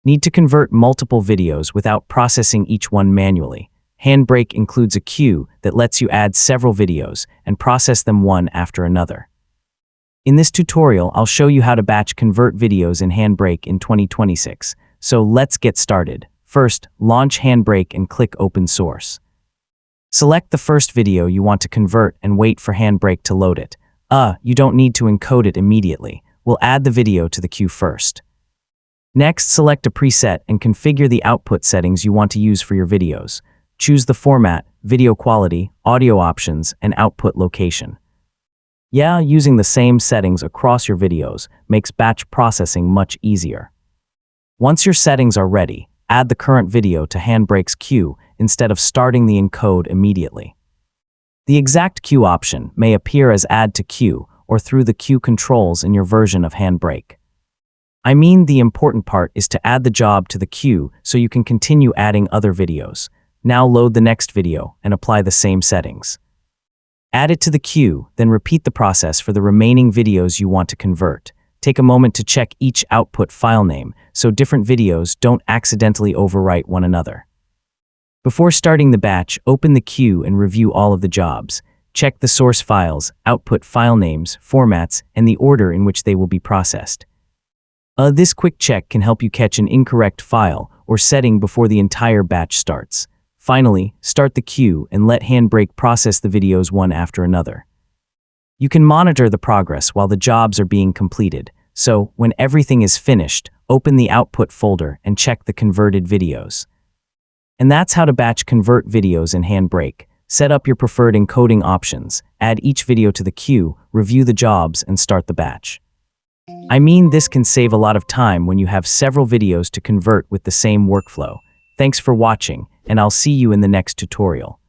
Need to convert multiple videos without processing each one manually. HandBrake includes a queue that lets you add several videos and process them one after another. In this tutorial, I'll show you how to batch convert videos in HandBrake in 2026. So let's get started. First, launch HandBrake and click Open Source. Select the first video you want to convert and wait for HandBrake to load it. You don't need to encode it immediately. We'll add the video to the queue first. Next, select a preset and configure the output settings you want to use for your videos. Choose the format, video quality, audio options, and output location. Using the same settings across your videos makes batch processing much easier. Once your settings are ready, add the current video to HandBrake's queue instead of starting the encode immediately. The exact queue option may appear as Add to Queue or through the queue controls in your version of HandBrake. I mean, the important part is to add the job to the queue so you can continue adding other videos. Now load the next video and apply the same settings. Add it to the queue, then repeat the process for the remaining videos you want to convert. Take a moment to check each output file name so different videos don't accidentally overwrite one another. Before starting the batch, open the queue and review all of the jobs. Check the source files, output file names, formats, and the order in which they will be processed. This quick check can help you catch an incorrect file or setting before the entire batch starts. Finally, start the queue and let HandBrake process the videos one after another. You can monitor the progress while the jobs are being completed, so when everything is finished, open the output folder and check the converted videos. And that's how to batch convert videos in HandBrake. Set up your preferred encoding options, add each video to the queue, review the jobs, and start the batch. I mean, this can save a lot of time when you have several videos to convert with the same workflow. Thanks for watching, and I'll see you in the next tutorial.